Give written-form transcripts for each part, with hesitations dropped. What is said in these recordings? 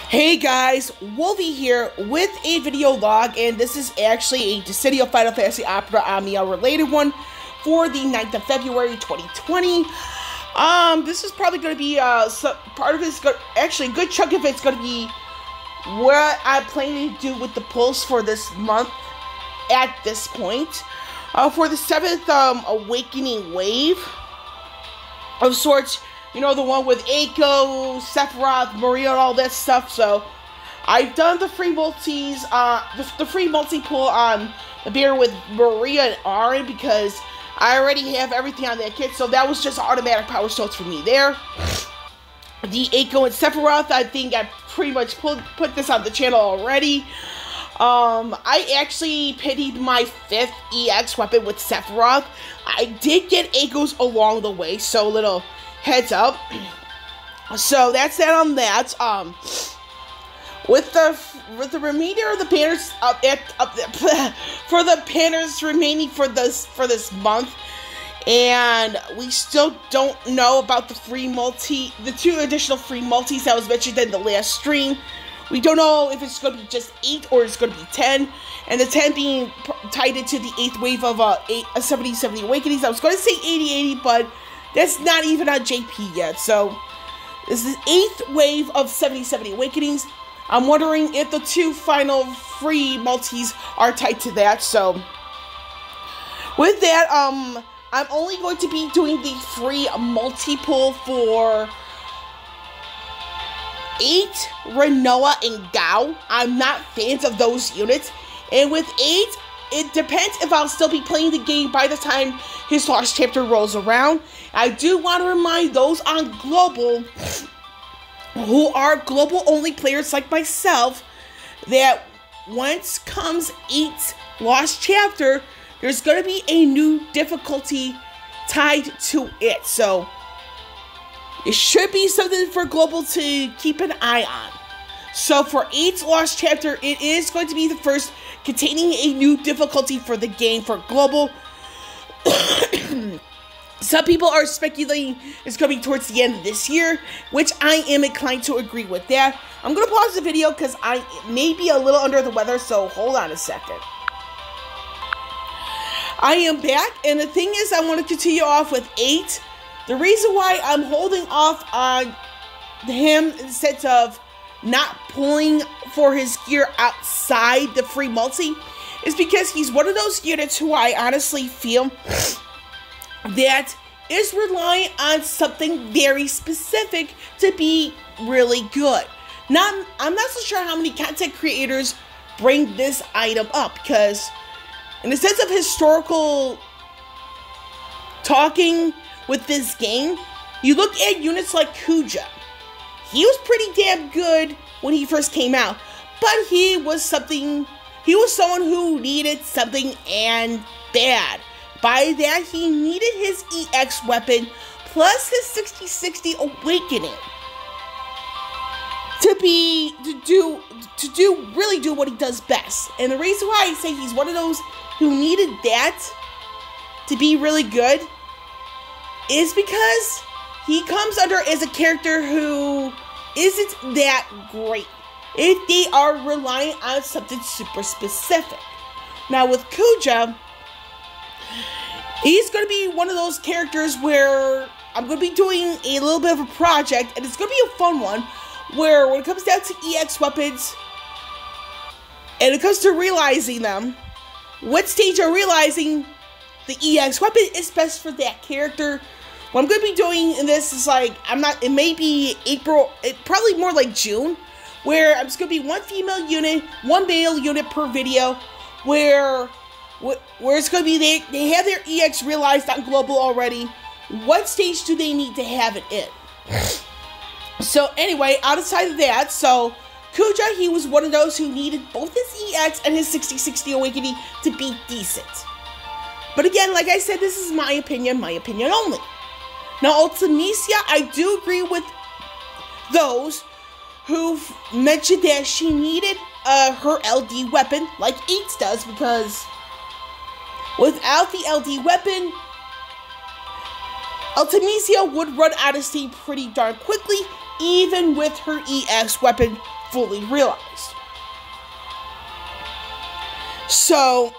Hey guys, Wolvie here with a video log, and this is actually a Dissidio Final Fantasy Opera Omnia related one for the 9th of February 2020. This is probably going to be, part of it's actually a good chunk of it's going to be what I plan to do with the pulse for this month at this point. For the 7th Awakening Wave of sorts. You know, the one with Eiko, Sephiroth, Maria, and all that stuff. So, I've done the free multis, the free multi-pull on the beer with Maria and Aaron because I already have everything on that kit. So, that was just automatic power stones for me there. The Eiko and Sephiroth, I think I pretty much put this on the channel already. I actually pitied my 5th EX weapon with Sephiroth. I did get Eiko's along the way, so little heads up. So that's that on that. With the remainder of the banners for the banners remaining for this month, and we still don't know about the the 2 additional free multis that was mentioned in the last stream. We don't know if it's going to be just 8 or it's going to be 10, and the 10 being tied into the 8th wave of 70 Awakenings. I was going to say 80, but that's not even on JP yet. So this is the 8th wave of 70 Awakenings. I'm wondering if the 2 final free multis are tied to that. So with that, I'm only going to be doing the free multi-pull for 8, Renoa, and Gao. I'm not fans of those units. And with 8, it depends if I'll still be playing the game by the time his Lost Chapter rolls around. I do want to remind those on Global, who are Global-only players like myself, that once comes 8 Lost Chapter, there's going to be a new difficulty tied to it. So, it should be something for Global to keep an eye on. So for 8 Lost Chapter, it is going to be the first containing a new difficulty for the game for Global. Some people are speculating it's coming towards the end of this year, which I am inclined to agree with that. I'm going to pause the video because I may be a little under the weather, so hold on a second. I am back, and the thing is, I want to continue off with 8. The reason why I'm holding off on him in the sense of not pulling for his gear outside the free multi is because he's one of those units who I honestly feel that is relying on something very specific to be really good. I'm not so sure how many content creators bring this item up, because in the sense of historical talking with this game, you look at units like Kuja. He was pretty damn good when he first came out, but he was someone who needed something and bad. By that, he needed his EX weapon plus his 6060 Awakening to really do what he does best. And the reason why I say he's one of those who needed that to be really good is because he comes under as a character who isn't that great if they are relying on something super specific. Now with Kuja, he's going to be one of those characters where I'm going to be doing a little bit of a project, and it's going to be a fun one, where when it comes down to EX weapons, and it comes to realizing them, what stage you're realizing the EX weapon is best for that character. What I'm going to be doing in this is it may be April, probably more like June, where I'm just going to be 1 female unit, 1 male unit per video, where it's going to be they have their EX realized on Global already. What stage do they need to have it in? So anyway, outside of that, so Kuja, he was one of those who needed both his EX and his 6060 Awakening to be decent. But again, like I said, this is my opinion only. Now, Ultimisia, I do agree with those who mentioned that she needed her LD weapon, like 8 does, because without the LD weapon, Ultimisia would run out of steam pretty darn quickly, even with her EX weapon fully realized. So,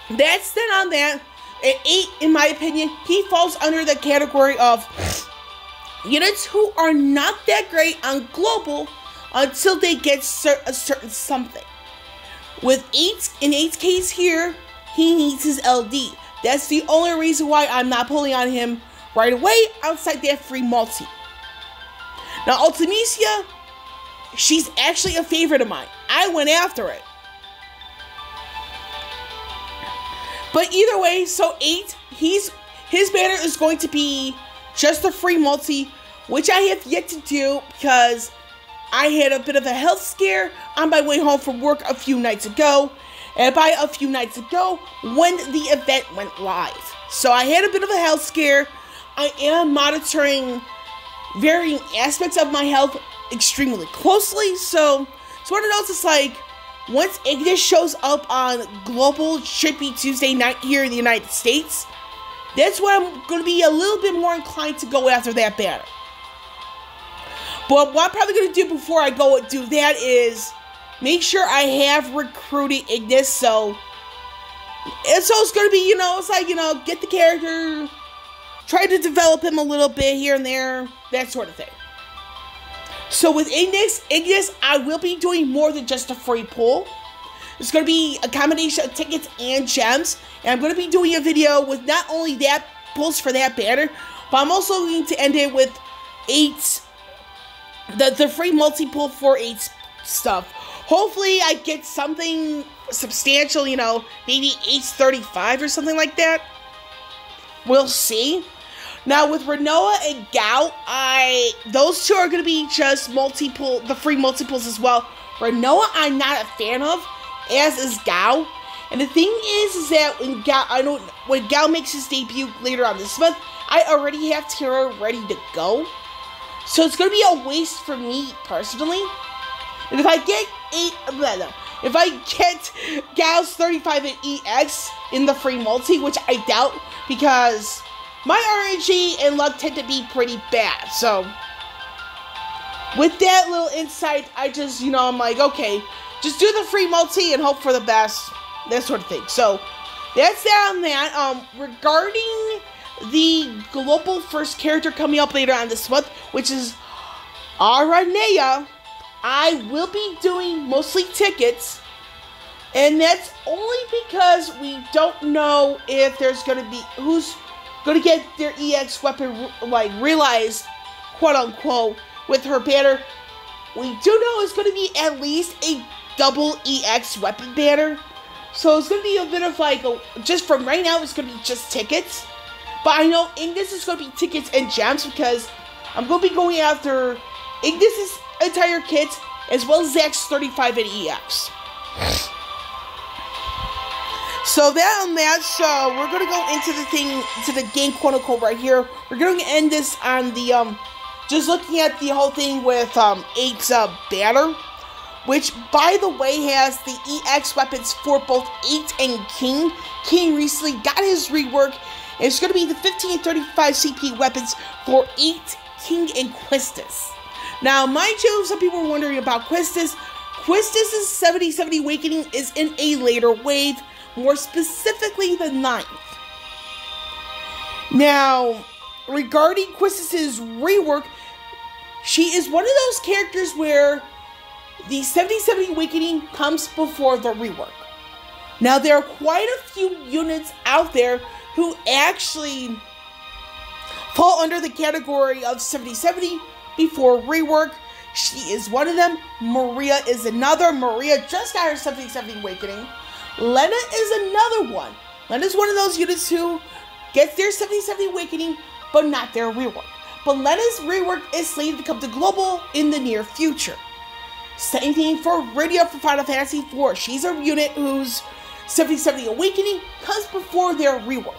that's then on that. At 8, in my opinion, he falls under the category of units who are not that great on global until they get a certain something. With 8, in 8's case here, he needs his LD. That's the only reason why I'm not pulling on him right away outside that free multi. Now, Ultimisia, she's actually a favorite of mine. I went after it. But either way, so 8, his banner is going to be just a free multi, which I have yet to do because I had a bit of a health scare on my way home from work a few nights ago. And by a few nights ago, when the event went live. So I had a bit of a health scare. I am monitoring varying aspects of my health extremely closely. So what it knows is like, once Ignis shows up on Global Trippy Tuesday night here in the United States, that's when I'm going to be a little bit more inclined to go after that banner. But what I'm probably going to do before I go and do that is make sure I have recruited Ignis. So it's going to be, it's like, get the character, try to develop him a little bit here and there, that sort of thing. So with Ignis, I will be doing more than just a free pull. It's going to be a combination of tickets and gems. And I'm going to be doing a video with not only that pulls for that banner, but I'm also going to end it with 8, the free multi-pull for 8 stuff. Hopefully I get something substantial, maybe 835 or something like that. We'll see. Now with Renoa and Gao, those two are going to be just multi-pull, the free multi-pulls as well. Renoa I'm not a fan of, as is Gao. And the thing is that when Gao makes his debut later on this month, I already have Tira ready to go. So it's going to be a waste for me personally. And if I get if I get Gao's 35 and EX in the free multi, which I doubt because my RNG and luck tend to be pretty bad. So with that little insight, I just, I'm like, okay, just do the free multi and hope for the best, that sort of thing. So that's that on that. Regarding the global first character coming up later on this month, which is Aranea, I will be doing mostly tickets, and that's only because we don't know if there's going to be, who's going to get their EX weapon, realized, quote-unquote, with her banner. We do know it's going to be at least a double EX weapon banner. So it's going to be a bit of just from right now, it's going to be just tickets. But I know Ignis is going to be tickets and gems because I'm going to be going after Ignis' entire kit as well as Zach's 35 and EX. So that on that, so we're going to go into the game, quote-unquote, right here. We're going to end this on the, just looking at the whole thing with 8's banner, which, by the way, has the EX weapons for both 8 and King. King recently got his rework, and it's going to be the 15 and 35 CP weapons for 8, King, and Quistis. Now, mind you, some people were wondering about Quistis. Quistis' 70/70 Awakening is in a later wave, more specifically the 9th. Now, regarding Quistis' rework, she is one of those characters where the 70/70 Awakening comes before the rework. Now, there are quite a few units out there who actually fall under the category of 70/70 before rework. She is one of them. Maria is another. Maria just got her 70/70 Awakening. Lena is another one. Lena's one of those units who gets their 70/70 Awakening, but not their rework. But Lena's rework is slated to come to global in the near future. Same thing for Rydia for Final Fantasy IV. She's a unit whose 70/70 Awakening comes before their rework.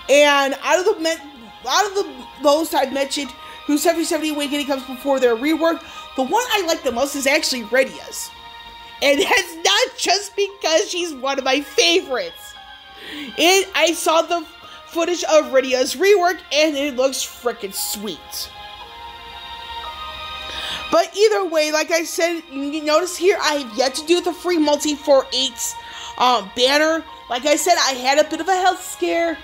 And out of those I've mentioned, whose 70/70 Awakening comes before their rework, the one I like the most is actually Rydia's. And that's not just because she's one of my favorites. I saw the footage of Rydia's rework, and it looks freaking sweet. But either way, like I said, you notice here, I have yet to do the free multi for 8's banner. Like I said, I had a bit of a health scare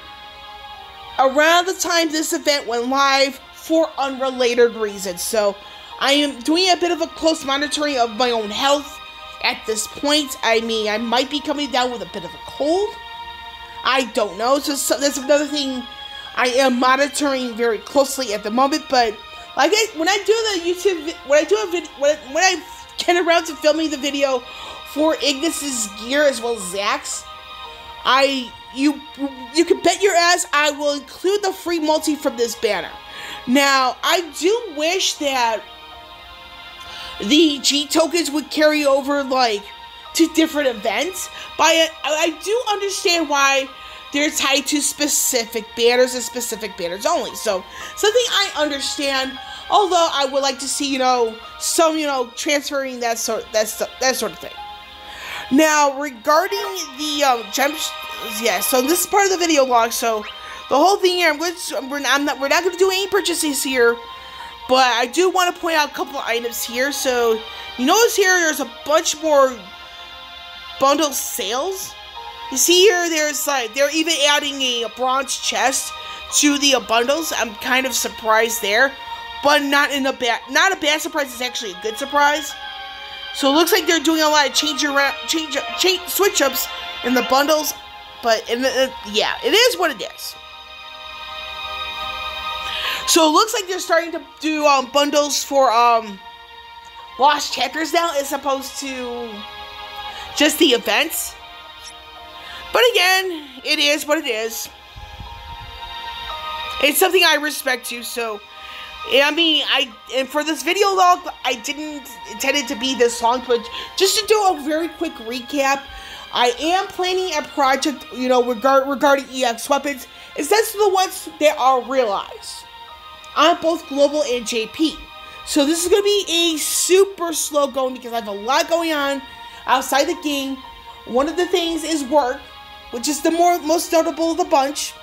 around the time this event went live for unrelated reasons. So I am doing a bit of a close monitoring of my own health at this point. I mean, I might be coming down with a bit of a cold. I don't know. So that's another thing I am monitoring very closely at the moment. But like when I do the YouTube, when I get around to filming the video for Ignis's gear as well as Zach's, you can bet your ass I will include the free multi from this banner. Now, I do wish that the G tokens would carry over, like, to different events, but I do understand why they're tied to specific banners and specific banners only. So, something I understand, although I would like to see, some, transferring that sort of thing. Now, regarding the gems, yeah, so this is part of the video log, so the whole thing here, we're not going to do any purchases here, but I do want to point out a couple of items here. So, you notice here, there's a bunch more bundle sales. You see here, there's they're even adding a bronze chest to the bundles. I'm kind of surprised there, but not a bad surprise. It's actually a good surprise. So it looks like they're doing a lot of switch ups in the bundles, but yeah, it is what it is. So it looks like they're starting to do bundles for Lost Chapters now, as opposed to just the events. But again, it is what it is. It's something I respect too. So, I mean, and for this video log, I didn't intend it to be this long, but just to do a very quick recap, I am planning a project, regarding EX weapons, especially the ones that are realized on both Global and JP. So this is going to be a super slow going because I have a lot going on outside the game. One of the things is work, which is the most notable of the bunch.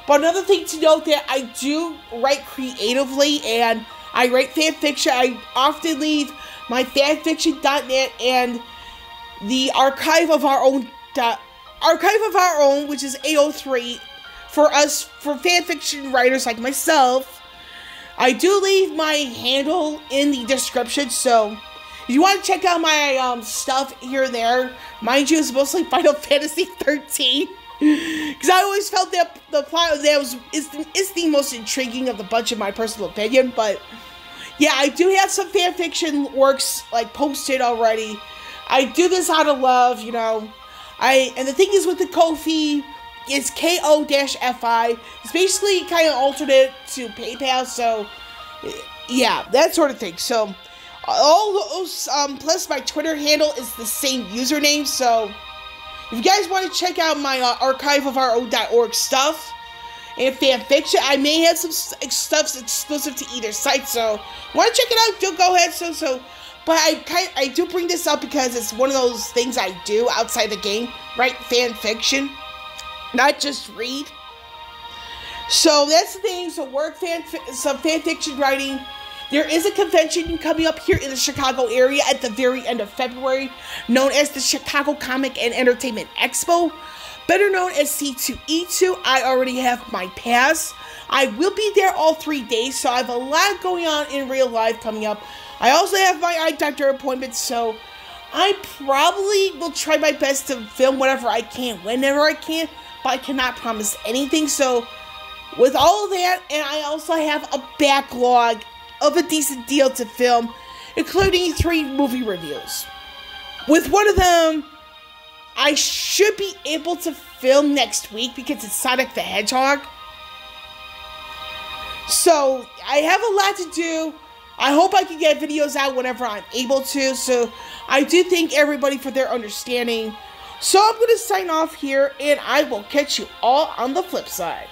But another thing to note that I do write creatively and I write fanfiction. I often leave my fanfiction.net and the archive of our own, which is AO3 for fanfiction writers like myself. I do leave my handle in the description, so if you want to check out my stuff here and there, mind you, it's mostly Final Fantasy 13. Because I always felt that the plot of that is the most intriguing of the bunch, in my personal opinion. But yeah, I do have some fanfiction works posted already. I do this out of love, and the thing is with the Ko-fi, it's KO-FI. It's basically kind of alternate to PayPal, so yeah, that sort of thing. So all those, plus my Twitter handle is the same username, so if you guys want to check out my archive of our own.org stuff and fanfiction, I may have some stuff exclusive to either site, so want to check it out, do go ahead. But I do bring this up because it's one of those things I do outside the game, write fanfiction, not just read. So that's the thing. So some fanfiction writing. There is a convention coming up here in the Chicago area at the very end of February, known as the Chicago Comic and Entertainment Expo, better known as C2E2. I already have my pass. I will be there all 3 days, so I have a lot going on in real life coming up. I also have my eye doctor appointment, so I probably will try my best to film whatever I can, whenever I can, but I cannot promise anything. So with all of that, and I also have a backlog of a decent deal to film, including 3 movie reviews. With one of them, I should be able to film next week because it's Sonic the Hedgehog. So I have a lot to do. I hope I can get videos out whenever I'm able to. So I do thank everybody for their understanding. So I'm going to sign off here, and I will catch you all on the flip side.